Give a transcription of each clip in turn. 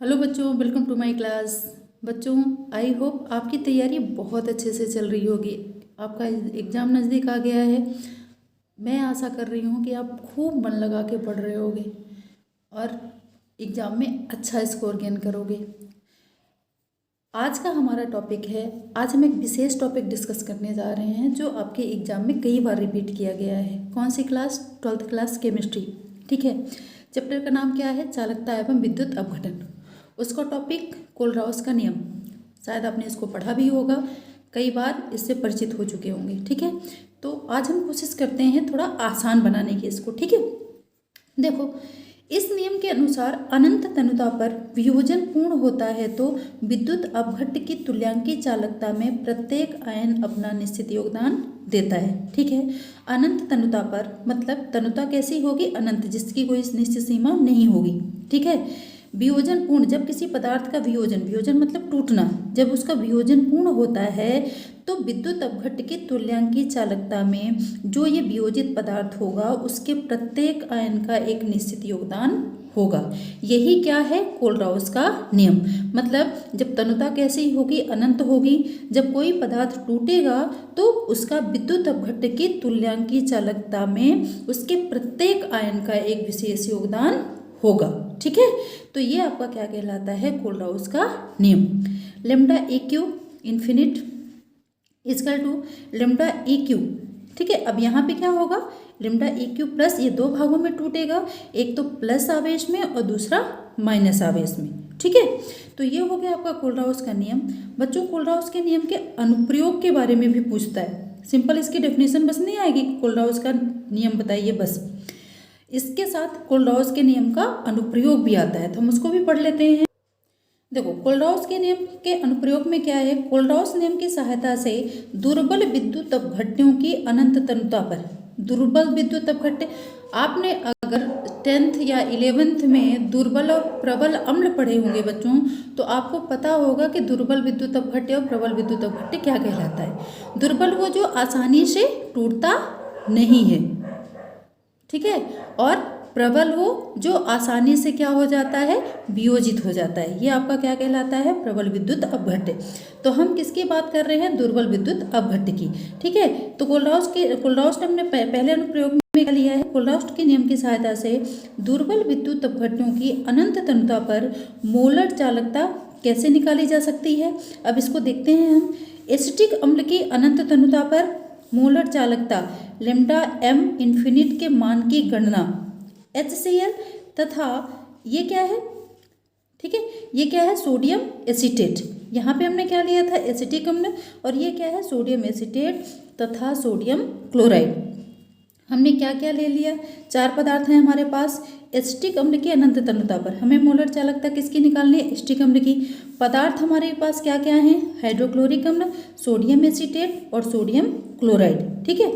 Hello बच्चों, welcome to my class. बच्चों, I hope आपकी तैयारी बहुत अच्छे से चल रही होगी। आपका एग्ज़ाम नज़दीक आ गया है। मैं आशा कर रही हूँ कि आप खूब मन लगा के पढ़ रहे होगे और एग्ज़ाम में अच्छा स्कोर गेन करोगे। आज का हमारा टॉपिक है, आज हम एक विशेष टॉपिक डिस्कस करने जा रहे हैं जो आपके एग्ज़ाम में कई बार रिपीट किया गया है। कौन सी क्लास? 12th class chemistry. ठीक है। चैप्टर का नाम क्या है? चालकता एवं विद्युत अपघटन। उसका टॉपिक कोलराउस का नियम। शायद आपने इसको पढ़ा भी होगा, कई बार इससे परिचित हो चुके होंगे। ठीक है। तो आज हम कोशिश करते हैं थोड़ा आसान बनाने की इसको। ठीक है। देखो, इस नियम के अनुसार अनंत तनुता पर वियोजन पूर्ण होता है तो विद्युत अपघट्ट की तुल्यांकी चालकता में प्रत्येक आयन अपना निश्चित योगदान देता है। ठीक है। अनंत तनुता पर मतलब तनुता कैसी होगी? अनंत, जिसकी कोई निश्चित सीमा नहीं होगी। ठीक है। वियोजन पूर्ण, जब किसी पदार्थ का वियोजन मतलब टूटना, जब उसका वियोजन पूर्ण होता है तो विद्युत अपघट्ट की तुल्यांकी चालकता में जो ये वियोजित पदार्थ होगा उसके प्रत्येक आयन का एक निश्चित योगदान होगा। यही क्या है? कोलराउस का नियम। मतलब जब तनुता कैसी होगी? अनंत होगी। जब कोई पदार्थ टूटेगा तो उसका विद्युत अपघट्ट की तुल्यांकी चालकता में उसके प्रत्येक आयन का एक विशेष योगदान होगा। ठीक है। तो ये आपका क्या कहलाता है? कोलराउस का नियम। Lambda A Q infinite equal to lambda E Q. ठीक है। अब यहाँ पे क्या होगा? लेम्डा ई क्यू प्लस, ये दो भागों में टूटेगा, एक तो प्लस आवेश में और दूसरा माइनस आवेश में। ठीक है। तो ये हो गया आपका कोलराउस का नियम। बच्चों, कोलराउस के नियम के अनुप्रयोग के बारे में भी पूछता है। सिंपल इसकी डेफिनेशन बस नहीं आएगी, कोलराउस का नियम बताइए बस। इसके साथ कोलराउस के नियम का अनुप्रयोग भी आता है, तो हम उसको भी पढ़ लेते हैं। देखो, कोलराउस के नियम के अनुप्रयोग में क्या है? कोलराउस नियम की सहायता से दुर्बल विद्युत अपघट्टों की अनंत तनुता पर, दुर्बल विद्युत अपघट्ट, आपने अगर 10th या 11th में दुर्बल और प्रबल अम्ल पढ़े होंगे बच्चों, तो आपको पता होगा कि दुर्बल विद्युत अपघट्ट और प्रबल विद्युत अपघट्ट क्या कहलाता है। दुर्बल वो जो आसानी से टूटता नहीं है। ठीक है। और प्रबल वो जो आसानी से क्या हो जाता है? वियोजित हो जाता है। ये आपका क्या कहलाता है? प्रबल विद्युत अपघट्ट। तो हम किसकी बात कर रहे हैं? दुर्बल विद्युत अपघट्ट की। ठीक है। तो कोलराउस ने हमने पहले अनुप्रयोग में क्या लिया है? कोलराउस के नियम की सहायता से दुर्बल विद्युत अपघट्टों की अनंत तनुता पर मोलर चालकता कैसे निकाली जा सकती है? अब इसको देखते हैं हम। एसिटिक अम्ल की अनंत तनुता पर मोलर चालकता लेम्डा एम इन्फिनिट के मान की गणना HCl तथा ये क्या है? ठीक है, ये क्या है? Sodium acetate. यहाँ पे हमने क्या लिया था? एसिटिक अम्ल, और ये क्या है? सोडियम एसीटेट तथा सोडियम क्लोराइड। हमने क्या क्या ले लिया? चार पदार्थ हैं हमारे पास। एसिटिक अम्ल की अनंत तनुता पर हमें मोलर चालकता किसकी निकालनी है? एसिटिक अम्ल की। पदार्थ हमारे पास क्या क्या हैं? हाइड्रोक्लोरिक अम्ल, सोडियम एसीटेट और सोडियम क्लोराइड। ठीक है।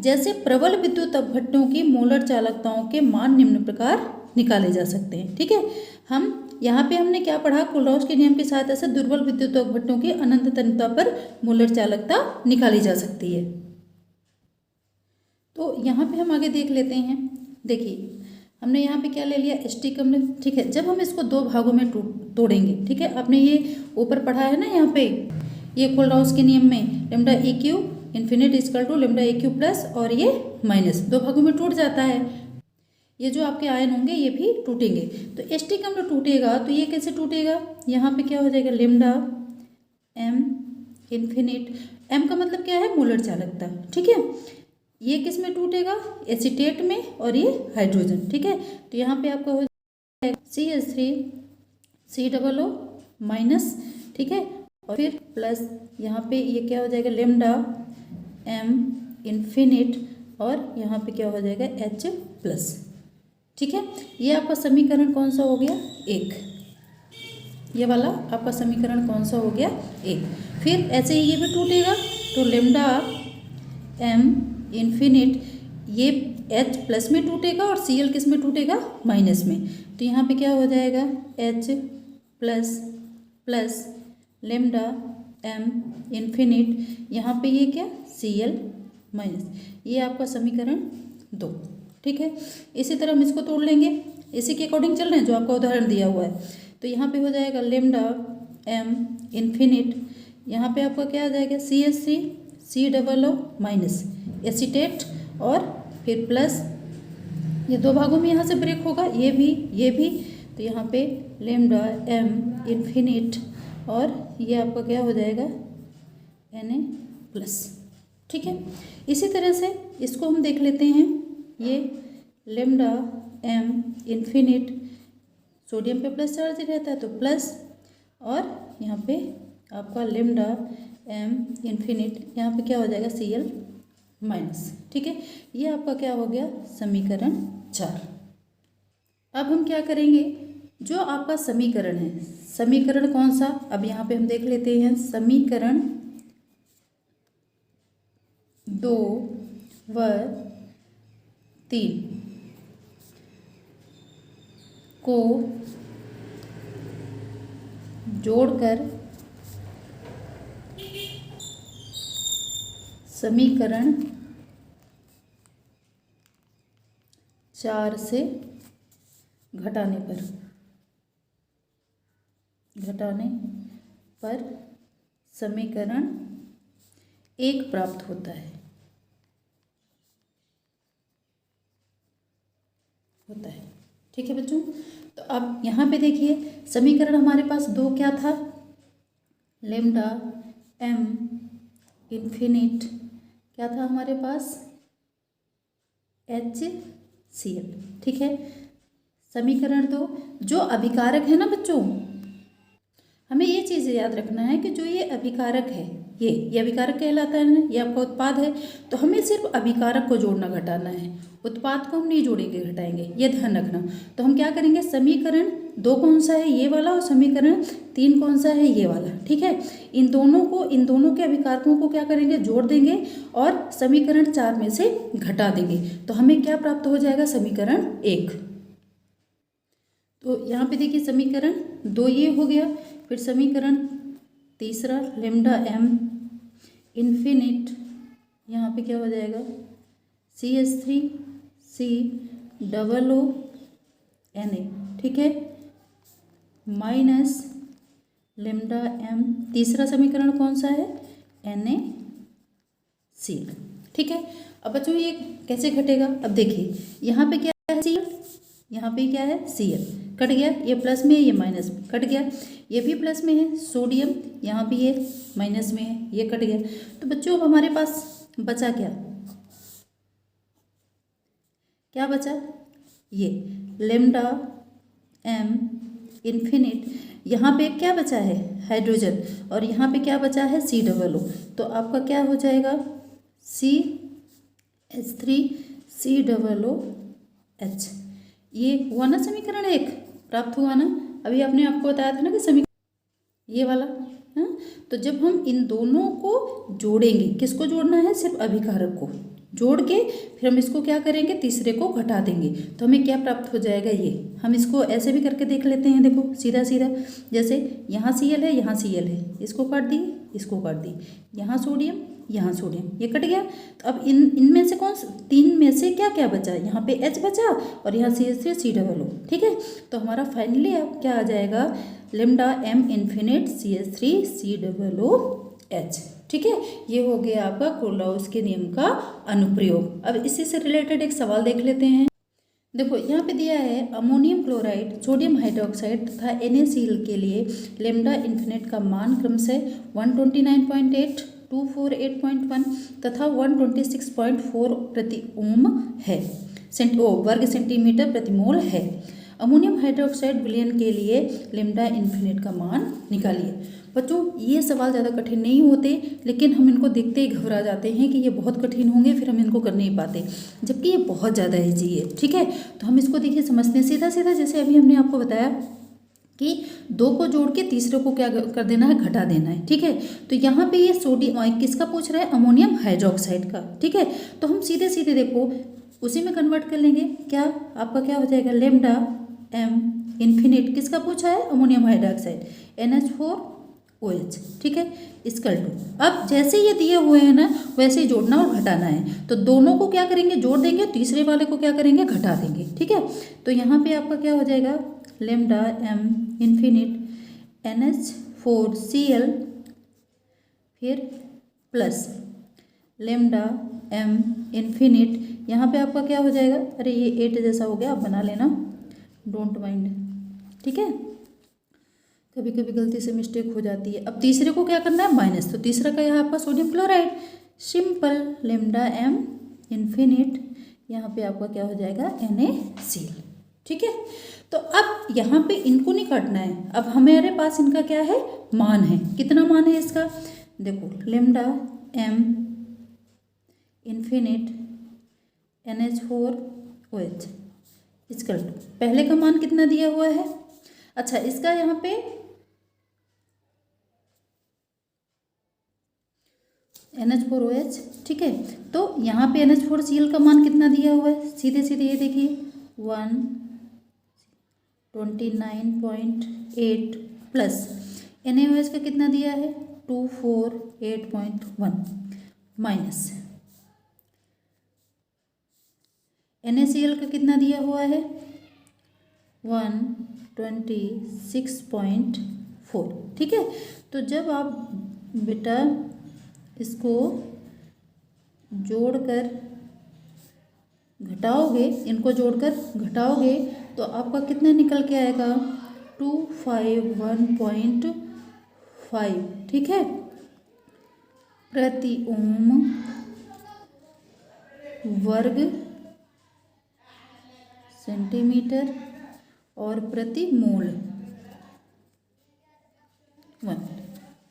जैसे प्रबल विद्युत अपघट्टों की मोलर चालकताओं के मान निम्न प्रकार निकाले जा सकते हैं। ठीक है। हम यहाँ पे हमने क्या पढ़ा? कोलराउस के नियम की सहायता से दुर्बल विद्युत अपघट्टों की अनंत तनुता पर मोलर चालकता निकाली जा सकती है। तो यहाँ पे हम आगे देख लेते हैं। देखिए, हमने यहाँ पे क्या ले लिया? एसिटिक अम्ल। ठीक है। जब हम इसको दो भागों में तोड़ेंगे, ठीक है, आपने ये ऊपर पढ़ा है ना, यहाँ पे ये कोलराउस के नियम में lambda E Q infinite equal to lambda A Q plus, और ये माइनस, दो भागों में टूट जाता है। ये जो आपके आयन होंगे ये भी टूटेंगे। तो एसिटिक अम्ल टूटेगा तो ये कैसे टूटेगा? यहाँ पे क्या हो जाएगा? लेम्डा एम इन्फिनिट, एम का मतलब क्या है? मोलर चालकता। ठीक है। ये किस में टूटेगा? एसीटेट में, और ये हाइड्रोजन। ठीक है। तो यहाँ पे आपका हो जाएगा CH3 COO माइनस। ठीक है। और फिर प्लस, यहाँ पे ये क्या हो जाएगा? लेम्डा एम इन्फिनिट, और यहाँ पे क्या हो जाएगा? H plus. ठीक है। ये आपका समीकरण कौन सा हो गया? 1। ये वाला आपका समीकरण कौन सा हो गया? 1। फिर ऐसे ही ये भी टूटेगा तो लेम्डा एम इन्फिनिट, ये H प्लस में टूटेगा और Cl किस में टूटेगा? माइनस में। तो यहाँ पे क्या हो जाएगा? H plus plus lambda M infinite, यहाँ पे ये क्या? Cl minus. ये आपका समीकरण 2। ठीक है। इसी तरह हम इसको तोड़ लेंगे, इसी के अकॉर्डिंग चल रहे हैं जो आपका उदाहरण दिया हुआ है। तो यहाँ पे हो जाएगा लेमडा एम इन्फिनिट, यहाँ पे आपका क्या आ जाएगा CH3 COO माइनस एसीटेट और फिर प्लस, ये दो भागों में यहाँ से ब्रेक होगा, ये भी, तो यहाँ पे लेमडा एम इन्फिनिट और ये आपका क्या हो जाएगा Na प्लस। ठीक है, इसी तरह से इसको हम देख लेते हैं, ये लेमडा एम इन्फिनिट, सोडियम पे प्लस चार्ज रहता है तो प्लस, और यहाँ पे आपका लेमडा एम इन्फिनिट, यहाँ पे क्या हो जाएगा Cl माइनस। ठीक है, ये आपका क्या हो गया समीकरण 4। अब हम क्या करेंगे, जो आपका समीकरण है, समीकरण कौन सा, अब यहाँ पे हम देख लेते हैं समीकरण 2 व 3 को जोड़कर समीकरण 4 से घटाने पर समीकरण 1 प्राप्त होता है। ठीक है बच्चों, तो अब यहाँ पे देखिए समीकरण हमारे पास 2 क्या था, लेमडा एम इन्फिनिट क्या था हमारे पास HCl। ठीक है, समीकरण 2 जो अभिकारक है ना बच्चों, हमें ये चीज़ याद रखना है कि जो ये अभिकारक है, ये अभिकारक कहलाता है ना, ये आपका उत्पाद है, तो हमें सिर्फ अभिकारक को जोड़ना घटाना है, उत्पाद को हम नहीं जोड़ेंगे घटाएंगे, ये ध्यान रखना। तो हम क्या करेंगे, समीकरण 2 कौन सा है, ये वाला, और समीकरण 3 कौन सा है, ये वाला। ठीक है, इन दोनों के अभिकारकों को क्या करेंगे, जोड़ देंगे और समीकरण 4 में से घटा देंगे, तो हमें क्या प्राप्त हो जाएगा, समीकरण 1। तो यहाँ पे देखिए समीकरण 2 ये हो गया, फिर समीकरण 3 लेमडा एम इन्फिनिट, यहाँ पे क्या हो जाएगा CH3 COO Na। ठीक है, माइनस लेमडा एम, तीसरा समीकरण कौन सा है, NaCl। ठीक है, अब बच्चों ये कैसे घटेगा, अब देखिए यहाँ पे क्या है Cl, यहाँ पे क्या है Cl, कट गया, ये प्लस में है, ये माइनस में, कट गया, ये भी प्लस में है, सोडियम यहाँ भी ये माइनस में है, ये कट गया। तो बच्चों अब हमारे पास बचा क्या बचा, ये लेमडा एम इन्फिनिट, यहाँ पे क्या बचा है हाइड्रोजन, और यहाँ पे क्या बचा है COO, तो आपका क्या हो जाएगा CH3 COOH। ये हुआ ना समीकरण 1 प्राप्त हुआ ना, अभी आपने आपको बताया था ना कि समीकरण ये वाला, हाँ। तो जब हम इन दोनों को जोड़ेंगे, किसको जोड़ना है, सिर्फ अभिकारक को जोड़ के फिर हम इसको क्या करेंगे, तीसरे को घटा देंगे, तो हमें क्या प्राप्त हो जाएगा, ये हम इसको ऐसे भी करके देख लेते हैं। देखो सीधा सीधा, जैसे यहाँ Cl है, यहाँ Cl है, इसको काट दिए, इसको काट दिए, यहाँ सोडियम, यहाँ सोडियम, ये कट गया। तो अब इनमें से तीन में से क्या क्या बचा, यहाँ पे H बचा और यहाँ CH3 COO। ठीक है, तो हमारा फाइनली अब क्या आ जाएगा, lambda M infinite CH3 COOH। ठीक है, ये हो गया आपका कोरलाउस के नियम का अनुप्रयोग। अब इसी से रिलेटेड एक सवाल देख लेते हैं। देखो यहाँ पे दिया है अमोनियम क्लोराइड, सोडियम हाइड्रोक्साइड तथा NaCl के लिए लेमडा इन्फिनिट का मान क्रमशः 129.8, 248.1 तथा 126.4 प्रति ओम है, वर्ग सेंटीमीटर प्रति मोल है। अमोनियम हाइड्रोक्साइड विलयन के लिए लेमडा इन्फिनिट का मान निकालिए। बच्चों ये सवाल ज़्यादा कठिन नहीं होते, लेकिन हम इनको देखते ही घबरा जाते हैं कि ये बहुत कठिन होंगे, फिर हम इनको कर नहीं पाते, जबकि ये बहुत ज़्यादा ईजी है। ठीक है, तो हम इसको देखिए समझते हैं सीधा सीधा, जैसे अभी हमने आपको बताया कि 2 को जोड़ के तीसरे को क्या कर देना है, घटा देना है। ठीक है, तो यहाँ पे ये सोडियम किसका पूछ रहा है, अमोनियम हाइड्रोक्साइड का। ठीक है, तो हम सीधे सीधे देखो उसी में कन्वर्ट कर लेंगे, क्या आपका क्या हो जाएगा, लेमडा एम इन्फिनिट किसका पूछा है, अमोनियम हाइड्रोक्साइड, NH4 OH, ठीक है, इक्वल टू, अब जैसे ये दिए हुए हैं ना वैसे ही जोड़ना और घटाना है, तो दोनों को क्या करेंगे, जोड़ देंगे, तीसरे वाले को क्या करेंगे, घटा देंगे, ठीक है। तो यहाँ पे आपका क्या हो जाएगा, लेमडा m इन्फिनिट NH4Cl फिर प्लस लेमडा m इन्फिनिट, यहाँ पे आपका क्या हो जाएगा, अरे ये 8 जैसा हो गया, आप बना लेना, डोंट माइंड, ठीक है, कभी कभी गलती से मिस्टेक हो जाती है। अब तीसरे को क्या करना है, माइनस, तो तीसरा का यहाँ आपका sodium chloride, simple lambda m infinite, यहाँ पे आपका क्या हो जाएगा, NaCl, ठीक है। तो अब यहाँ पे इनको नहीं काटना है, अब हमारे पास इनका क्या है, मान है, कितना मान है इसका, देखो lambda m infinite NH4OH equal to, पहले का मान कितना दिया हुआ है, अच्छा इसका यहाँ पे NH4OH, ठीक है, तो यहाँ पे NH4Cl का मान कितना दिया हुआ है, सीधे सीधे ये देखिए 129.8 प्लस NaOH का कितना दिया है 248.1 माइनस NaCl का कितना दिया हुआ है 126.4, ठीक है। तो जब आप बेटा इसको जोड़कर घटाओगे, इनको जोड़कर घटाओगे तो आपका कितना निकल के आएगा 251.5, ठीक है, प्रति ओम वर्ग सेंटीमीटर और प्रति मोल 1,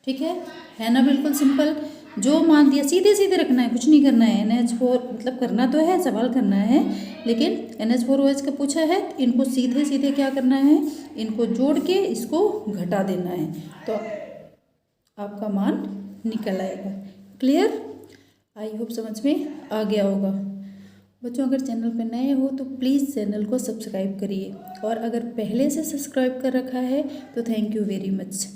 ठीक है ना, बिल्कुल सिंपल, जो मान दिया सीधे सीधे रखना है, कुछ नहीं करना है। NH4 मतलब करना तो है, सवाल करना है, लेकिन NH4OH का पूछा है, इनको सीधे सीधे क्या करना है, इनको जोड़ के इसको घटा देना है, तो आपका मान निकल आएगा। क्लियर, आई होप समझ में आ गया होगा। बच्चों अगर चैनल पर नए हो तो प्लीज़ चैनल को सब्सक्राइब करिए, और अगर पहले से सब्सक्राइब कर रखा है तो थैंक यू वेरी मच।